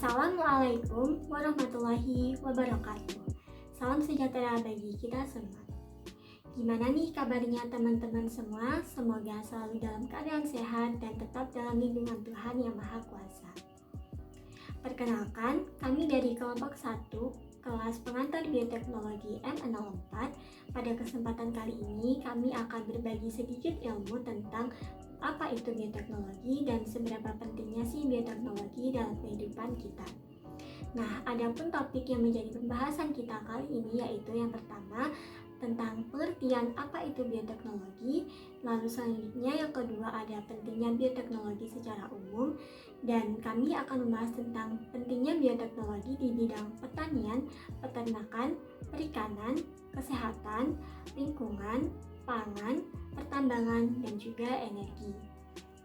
Assalamualaikum warahmatullahi wabarakatuh. Salam sejahtera bagi kita semua. Gimana nih kabarnya teman-teman semua? Semoga selalu dalam keadaan sehat dan tetap dalam lindungan Tuhan Yang Maha Kuasa. Perkenalkan, kami dari kelompok 1, kelas pengantar bioteknologi M04. Pada kesempatan kali ini, kami akan berbagi sedikit ilmu tentang apa itu bioteknologi dan seberapa pentingnya sih bioteknologi dalam kehidupan kita. Nah, adapun topik yang menjadi pembahasan kita kali ini yaitu yang pertama tentang pengertian apa itu bioteknologi, lalu selanjutnya yang kedua ada pentingnya bioteknologi secara umum, dan kami akan membahas tentang pentingnya bioteknologi di bidang pertanian, peternakan, perikanan, kesehatan, lingkungan, pangan, pertambangan, dan juga energi.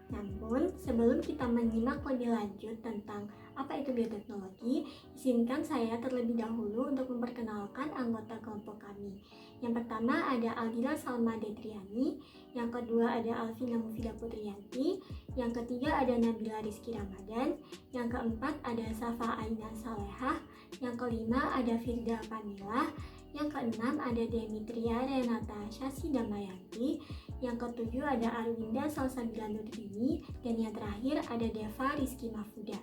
Namun, sebelum kita menyimak lebih lanjut tentang apa itu bioteknologi, izinkan saya terlebih dahulu untuk memperkenalkan anggota kelompok kami. Yang pertama ada Aldila Salma Detriani, yang kedua ada Alvina Mufida Putriyanti, yang ketiga ada Nabila Rizky Ramadan, yang keempat ada Safa Aina Salehah, yang kelima ada Firda Pamila, yang keenam ada Demitria Renata Syasi Damayanti, yang ketujuh ada Arwinda Salsabila Nurdini, dan yang terakhir ada Deva Rizky Mahfuda.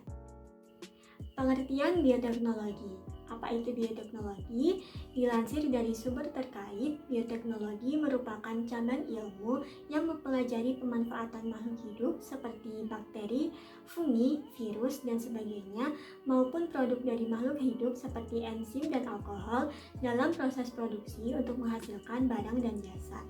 Pengertian bioteknologi. Apa itu bioteknologi? Dilansir dari sumber terkait, bioteknologi merupakan cabang ilmu yang mempelajari pemanfaatan makhluk hidup seperti bakteri, fungi, virus, dan sebagainya, maupun produk dari makhluk hidup seperti enzim dan alkohol dalam proses produksi untuk menghasilkan barang dan jasa.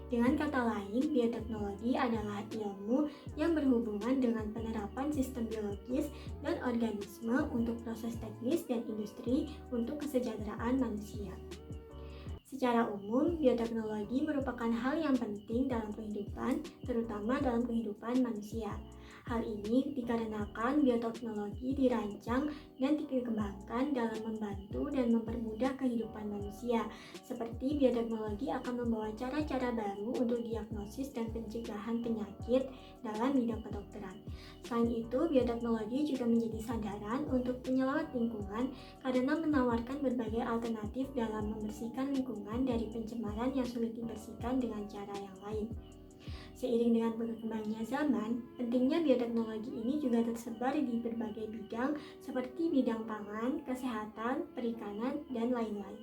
Dengan kata lain, bioteknologi adalah ilmu yang berhubungan dengan penerapan sistem biologis dan organisme untuk proses teknis dan industri untuk kesejahteraan manusia. Secara umum, bioteknologi merupakan hal yang penting dalam kehidupan, terutama dalam kehidupan manusia. Hal ini dikarenakan bioteknologi dirancang dan dikembangkan dalam membantu dan mempermudah kehidupan manusia. Seperti bioteknologi akan membawa cara-cara baru untuk diagnosis dan pencegahan penyakit dalam bidang kedokteran. Selain itu, bioteknologi juga menjadi sandaran untuk penyelamat lingkungan karena menawarkan berbagai alternatif dalam membersihkan lingkungan dari pencemaran yang sulit dibersihkan dengan cara yang lain. Seiring dengan berkembangnya zaman, pentingnya bioteknologi ini juga tersebar di berbagai bidang seperti bidang pangan, kesehatan, perikanan, dan lain-lain.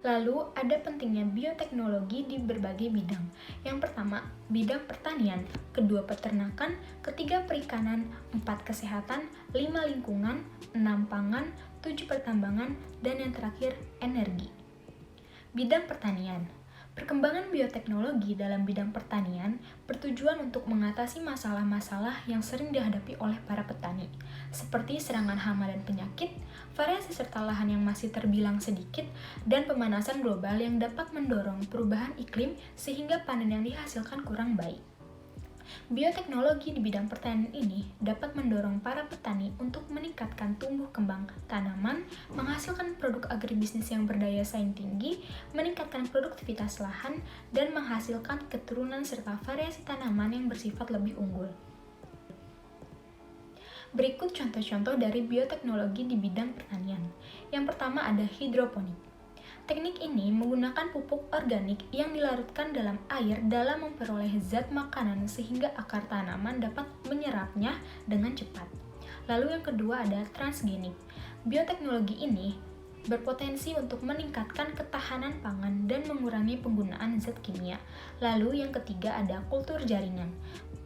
Lalu ada pentingnya bioteknologi di berbagai bidang. Yang pertama, bidang pertanian, kedua peternakan, ketiga perikanan, 4 kesehatan, 5 lingkungan, 6 pangan, 7 pertambangan, dan yang terakhir energi. Bidang pertanian. Perkembangan bioteknologi dalam bidang pertanian bertujuan untuk mengatasi masalah-masalah yang sering dihadapi oleh para petani, seperti serangan hama dan penyakit, variasi serta lahan yang masih terbilang sedikit, dan pemanasan global yang dapat mendorong perubahan iklim sehingga panen yang dihasilkan kurang baik. Bioteknologi di bidang pertanian ini dapat mendorong para petani untuk meningkatkan tumbuh kembang tanaman, menghasilkan produk agribisnis yang berdaya saing tinggi, meningkatkan produktivitas lahan, dan menghasilkan keturunan serta variasi tanaman yang bersifat lebih unggul. Berikut contoh-contoh dari bioteknologi di bidang pertanian. Yang pertama ada hidroponik. Teknik ini menggunakan pupuk organik yang dilarutkan dalam air dalam memperoleh zat makanan sehingga akar tanaman dapat menyerapnya dengan cepat. Lalu yang kedua ada transgenik. Bioteknologi ini berpotensi untuk meningkatkan ketahanan pangan dan mengurangi penggunaan zat kimia. Lalu yang ketiga ada kultur jaringan.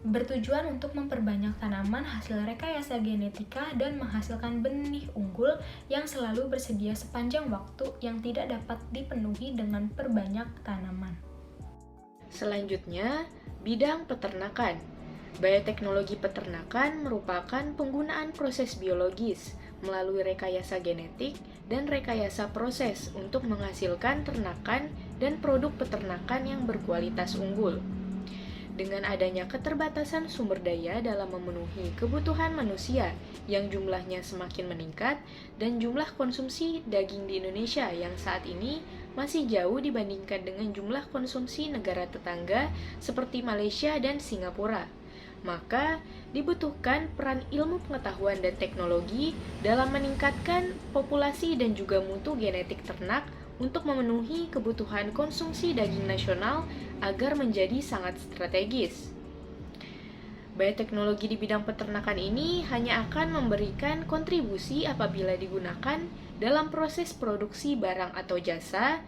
Bertujuan untuk memperbanyak tanaman hasil rekayasa genetika dan menghasilkan benih unggul yang selalu bersedia sepanjang waktu yang tidak dapat dipenuhi dengan perbanyak tanaman. Selanjutnya, bidang peternakan. Bioteknologi peternakan merupakan penggunaan proses biologis melalui rekayasa genetik dan rekayasa proses untuk menghasilkan ternakan dan produk peternakan yang berkualitas unggul. Dengan adanya keterbatasan sumber daya dalam memenuhi kebutuhan manusia yang jumlahnya semakin meningkat dan jumlah konsumsi daging di Indonesia yang saat ini masih jauh dibandingkan dengan jumlah konsumsi negara tetangga seperti Malaysia dan Singapura. maka dibutuhkan peran ilmu pengetahuan dan teknologi dalam meningkatkan populasi dan juga mutu genetik ternak untuk memenuhi kebutuhan konsumsi daging nasional agar menjadi sangat strategis. Bioteknologi di bidang peternakan ini hanya akan memberikan kontribusi apabila digunakan dalam proses produksi barang atau jasa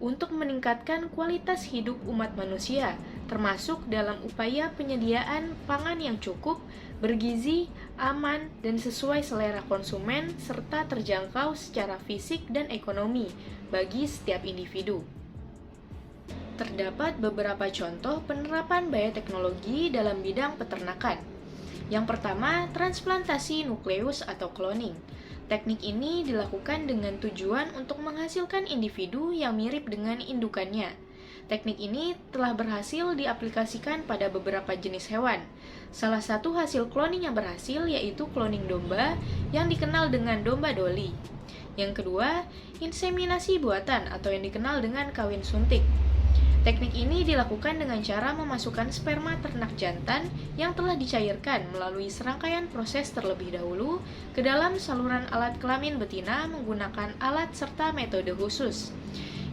untuk meningkatkan kualitas hidup umat manusia, termasuk dalam upaya penyediaan pangan yang cukup, bergizi, aman, dan sesuai selera konsumen, serta terjangkau secara fisik dan ekonomi bagi setiap individu. Terdapat beberapa contoh penerapan bioteknologi dalam bidang peternakan. Yang pertama, transplantasi nukleus atau cloning. Teknik ini dilakukan dengan tujuan untuk menghasilkan individu yang mirip dengan indukannya. Teknik ini telah berhasil diaplikasikan pada beberapa jenis hewan. Salah satu hasil cloning yang berhasil yaitu cloning domba yang dikenal dengan domba Dolly. Yang kedua, inseminasi buatan atau yang dikenal dengan kawin suntik. Teknik ini dilakukan dengan cara memasukkan sperma ternak jantan yang telah dicairkan melalui serangkaian proses terlebih dahulu ke dalam saluran alat kelamin betina menggunakan alat serta metode khusus.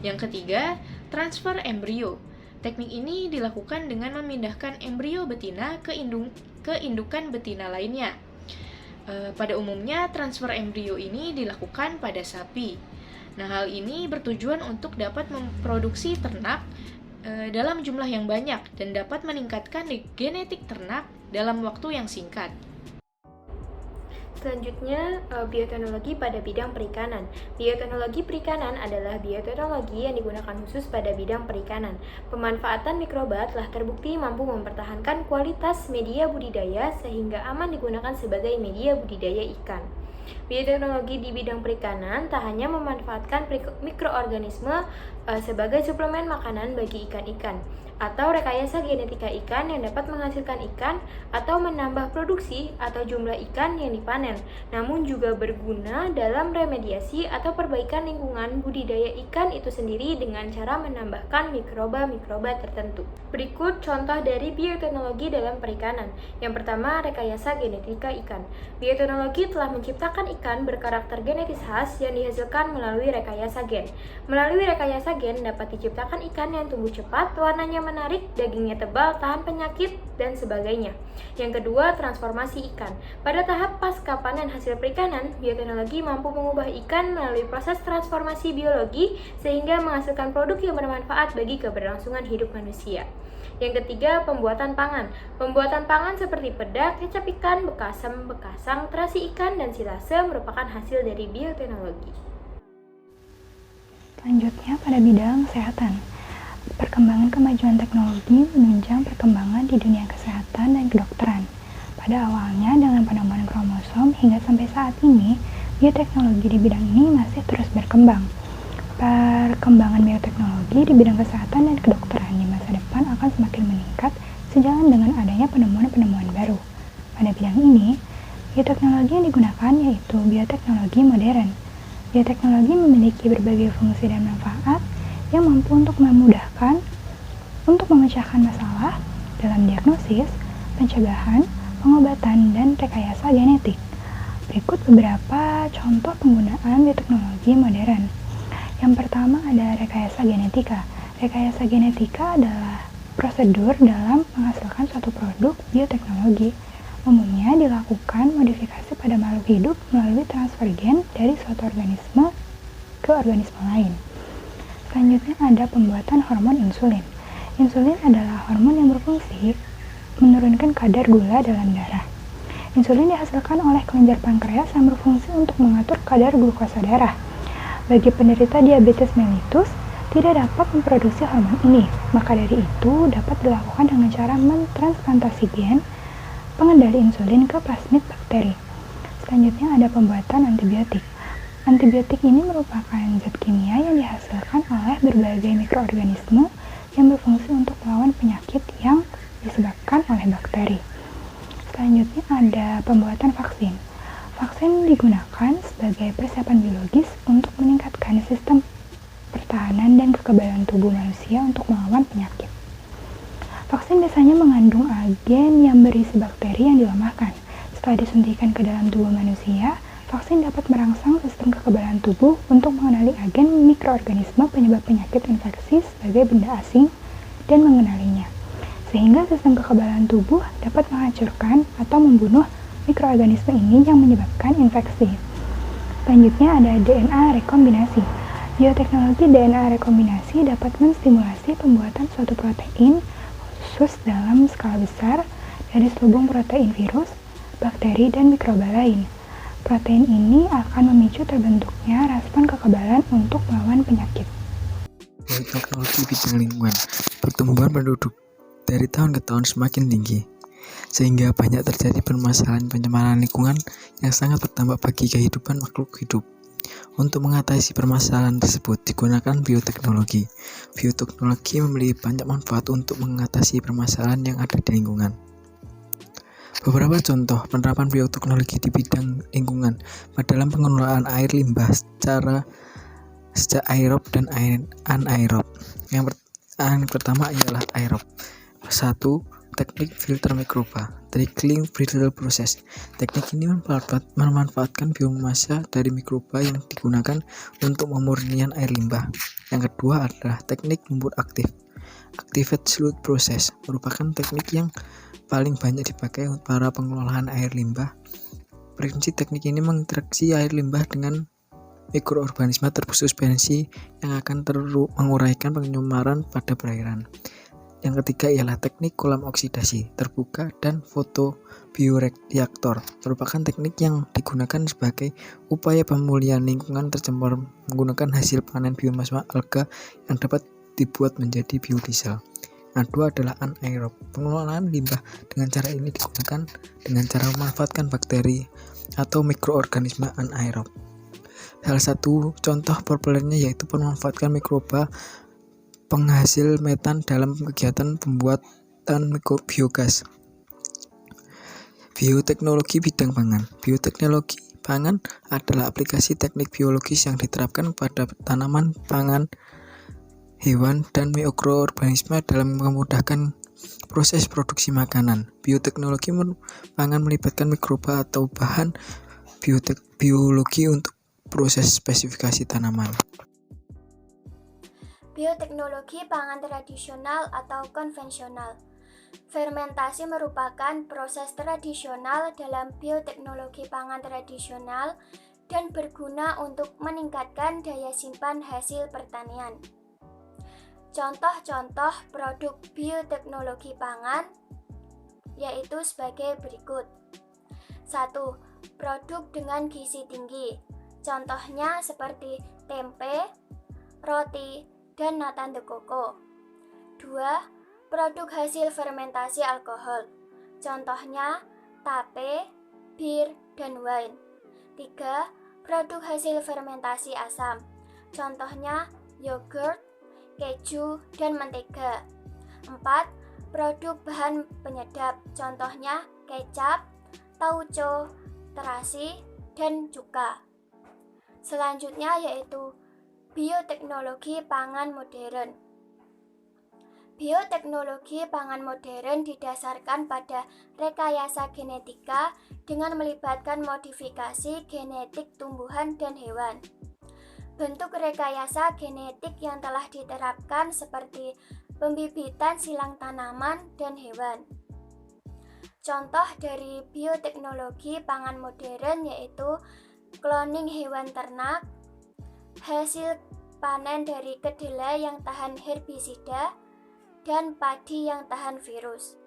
Yang ketiga, transfer embrio. Teknik ini dilakukan dengan memindahkan embrio betina ke indukan betina lainnya. Pada umumnya, transfer embrio ini dilakukan pada sapi. Nah, hal ini bertujuan untuk dapat memproduksi ternak dalam jumlah yang banyak dan dapat meningkatkan genetik ternak dalam waktu yang singkat. Selanjutnya, bioteknologi pada bidang perikanan. Bioteknologi perikanan adalah bioteknologi yang digunakan khusus pada bidang perikanan. Pemanfaatan mikroba telah terbukti mampu mempertahankan kualitas media budidaya sehingga aman digunakan sebagai media budidaya ikan. Bioteknologi di bidang perikanan tak hanya memanfaatkan mikroorganisme sebagai suplemen makanan bagi ikan-ikan, atau rekayasa genetika ikan yang dapat menghasilkan ikan atau menambah produksi atau jumlah ikan yang dipanen, namun juga berguna dalam remediasi atau perbaikan lingkungan budidaya ikan itu sendiri dengan cara menambahkan mikroba-mikroba tertentu. Berikut contoh dari bioteknologi dalam perikanan. Yang pertama, rekayasa genetika ikan. Bioteknologi telah menciptakan ikan berkarakter genetis khas yang dihasilkan melalui rekayasa gen. Melalui rekayasa gen dapat diciptakan ikan yang tumbuh cepat, warnanya menarik, dagingnya tebal, tahan penyakit, dan sebagainya. Yang kedua, transformasi ikan. Pada tahap pasca panen hasil perikanan, bioteknologi mampu mengubah ikan melalui proses transformasi biologi sehingga menghasilkan produk yang bermanfaat bagi keberlangsungan hidup manusia. Yang ketiga, pembuatan pangan. Pembuatan pangan seperti pedak, kecap ikan, bekasem, bekasang, terasi ikan, dan silase merupakan hasil dari bioteknologi. Selanjutnya pada bidang kesehatan. Perkembangan kemajuan teknologi menunjang perkembangan di dunia kesehatan dan kedokteran. Pada awalnya dengan penemuan kromosom hingga sampai saat ini, bioteknologi di bidang ini masih terus berkembang. Perkembangan bioteknologi di bidang kesehatan dan kedokteran di masa depan akan semakin meningkat sejalan dengan adanya penemuan-penemuan baru. Pada bidang ini, bioteknologi yang digunakan yaitu bioteknologi modern. Bioteknologi memiliki berbagai fungsi dan manfaat yang mampu untuk memudahkan untuk memecahkan masalah dalam diagnosis, pencegahan, pengobatan, dan rekayasa genetik. Berikut beberapa contoh penggunaan bioteknologi modern. Yang pertama ada rekayasa genetika. Rekayasa genetika adalah prosedur dalam menghasilkan suatu produk bioteknologi. Umumnya dilakukan modifikasi pada makhluk hidup melalui transfer gen dari suatu organisme ke organisme lain. Selanjutnya ada pembuatan hormon insulin. Insulin adalah hormon yang berfungsi menurunkan kadar gula dalam darah. Insulin dihasilkan oleh kelenjar pankreas yang berfungsi untuk mengatur kadar glukosa darah. Bagi penderita diabetes mellitus, tidak dapat memproduksi hormon ini, maka dari itu dapat dilakukan dengan cara mentransplantasi gen pengendali insulin ke plasmid bakteri. Selanjutnya ada pembuatan antibiotik. Antibiotik ini merupakan zat kimia yang dihasilkan oleh berbagai mikroorganisme yang berfungsi untuk melawan penyakit yang disebabkan oleh bakteri. Selanjutnya ada pembuatan vaksin. Vaksin digunakan sebagai persiapan biologis untuk meningkatkan sistem pertahanan dan kekebalan tubuh manusia untuk melawan penyakit. Vaksin biasanya mengandung agen yang berisi bakteri yang dilemahkan. Setelah disuntikan ke dalam tubuh manusia, vaksin dapat merangsang sistem kekebalan tubuh untuk mengenali agen mikroorganisme penyebab penyakit infeksi sebagai benda asing dan mengenalinya. Sehingga sistem kekebalan tubuh dapat menghancurkan atau membunuh mikroorganisme ini yang menyebabkan infeksi. Selanjutnya ada DNA rekombinasi. Bioteknologi DNA rekombinasi dapat menstimulasi pembuatan suatu protein khusus dalam skala besar dari selubung protein virus, bakteri, dan mikroba lain. Protein ini akan memicu terbentuknya respon kekebalan untuk melawan penyakit. Teknologi bidang lingkungan. Pertumbuhan penduduk dari tahun ke tahun semakin tinggi, sehingga banyak terjadi permasalahan pencemaran lingkungan yang sangat berdampak bagi kehidupan makhluk hidup. Untuk mengatasi permasalahan tersebut digunakan bioteknologi. Bioteknologi memiliki banyak manfaat untuk mengatasi permasalahan yang ada di lingkungan. Beberapa contoh penerapan bioteknologi di bidang lingkungan dalam pengelolaan air limbah secara aerob dan anaerob. Yang pertama ialah aerob. 1. Teknik filter mikroba, trickling filter process. Teknik ini memanfaatkan biomasa dari mikroba yang digunakan untuk pemurnian air limbah. Yang kedua adalah teknik lumpur aktif, activated sludge process, merupakan teknik yang paling banyak dipakai para pengelolaan air limbah. Prinsip teknik ini menginteraksi air limbah dengan mikroorganisme tersuspensi yang akan menguraikan pencemaran pada perairan. Yang ketiga ialah teknik kolam oksidasi terbuka dan fotobioreaktor, merupakan teknik yang digunakan sebagai upaya pemulihan lingkungan tercemar menggunakan hasil panen biomasa alga yang dapat dibuat menjadi biodiesel. Yang kedua adalah anaerob. Pengelolaan limbah dengan cara ini digunakan dengan cara memanfaatkan bakteri atau mikroorganisme anaerob. Salah satu contoh populernya yaitu pemanfaatan mikroba penghasil metan dalam kegiatan pembuatan biogas. Bioteknologi bidang pangan. Bioteknologi pangan adalah aplikasi teknik biologis yang diterapkan pada tanaman pangan, hewan, dan mikroorganisme dalam memudahkan proses produksi makanan. Bioteknologi pangan melibatkan mikroba atau bahan biologi untuk proses spesifikasi tanaman. Bioteknologi pangan tradisional atau konvensional. Fermentasi merupakan proses tradisional dalam bioteknologi pangan tradisional dan berguna untuk meningkatkan daya simpan hasil pertanian. Contoh-contoh produk bioteknologi pangan yaitu sebagai berikut. 1. Produk dengan gizi tinggi. Contohnya seperti tempe, roti, dan nathan de coco. 2. Produk hasil fermentasi alkohol. Contohnya tape, bir, dan wine. 3. Produk hasil fermentasi asam. Contohnya yogurt, keju, dan mentega. 4. Produk bahan penyedap. Contohnya kecap, tauco, terasi, dan cuka. Selanjutnya yaitu bioteknologi pangan modern. Bioteknologi pangan modern didasarkan pada rekayasa genetika dengan melibatkan modifikasi genetik tumbuhan dan hewan. Bentuk rekayasa genetik yang telah diterapkan seperti pembibitan silang tanaman dan hewan. Contoh dari bioteknologi pangan modern yaitu cloning hewan ternak, hasil panen dari kedelai yang tahan herbisida, dan padi yang tahan virus.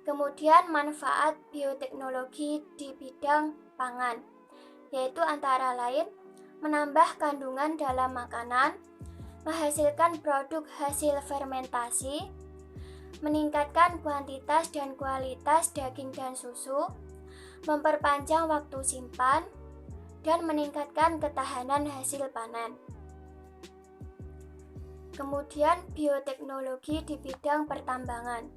Kemudian manfaat bioteknologi di bidang pangan, yaitu antara lain menambah kandungan dalam makanan, menghasilkan produk hasil fermentasi, meningkatkan kuantitas dan kualitas daging dan susu, memperpanjang waktu simpan, dan meningkatkan ketahanan hasil panen. Kemudian bioteknologi di bidang pertambangan.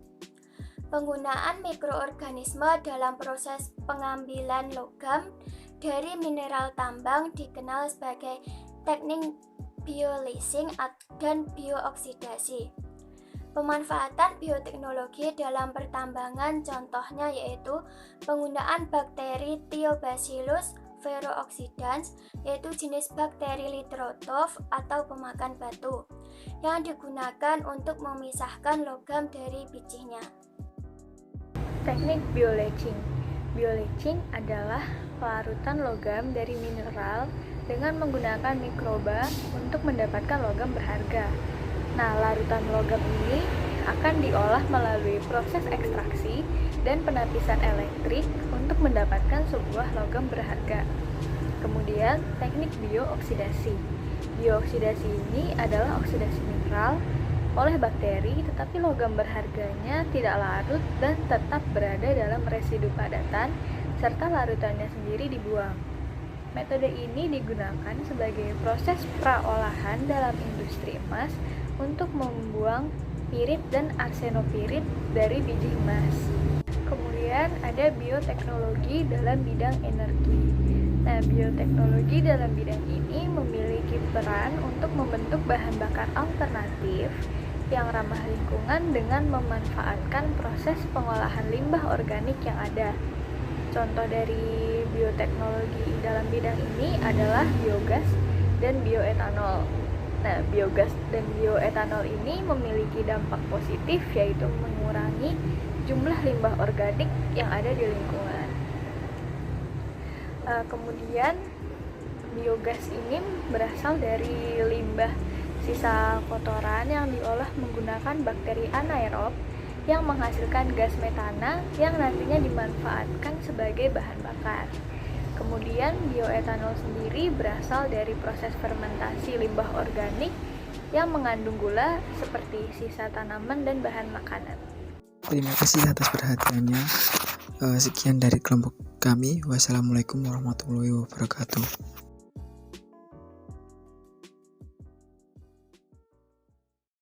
Penggunaan mikroorganisme dalam proses pengambilan logam dari mineral tambang dikenal sebagai teknik bioleasing dan biooksidasi. Pemanfaatan bioteknologi dalam pertambangan contohnya yaitu penggunaan bakteri Thiobacillus ferrooxidans, yaitu jenis bakteri litrotroph atau pemakan batu, yang digunakan untuk memisahkan logam dari bijinya. Teknik bioletching. Bioletching adalah pelarutan logam dari mineral dengan menggunakan mikroba untuk mendapatkan logam berharga. Nah, larutan logam ini akan diolah melalui proses ekstraksi dan penapisan elektrik untuk mendapatkan sebuah logam berharga. Kemudian, teknik biooksidasi. Biooksidasi ini adalah oksidasi mineral oleh bakteri, tetapi logam berharganya tidak larut dan tetap berada dalam residu padatan, serta larutannya sendiri dibuang. Metode ini digunakan sebagai proses praolahan dalam industri emas untuk membuang pirit dan arsenopirit dari biji emas. Kemudian ada bioteknologi dalam bidang energi. Nah, bioteknologi dalam bidang ini memiliki peran untuk membentuk bahan bakar alternatif yang ramah lingkungan dengan memanfaatkan proses pengolahan limbah organik yang ada. Contoh dari bioteknologi dalam bidang ini adalah biogas dan bioetanol. Nah, biogas dan bioetanol ini memiliki dampak positif, yaitu mengurangi jumlah limbah organik yang ada di lingkungan. Kemudian, biogas ini berasal dari limbah sisa kotoran yang diolah menggunakan bakteri anaerob yang menghasilkan gas metana yang nantinya dimanfaatkan sebagai bahan bakar. Kemudian bioetanol sendiri berasal dari proses fermentasi limbah organik yang mengandung gula seperti sisa tanaman dan bahan makanan. Terima kasih atas perhatiannya. Sekian dari kelompok kami. Wassalamualaikum warahmatullahi wabarakatuh.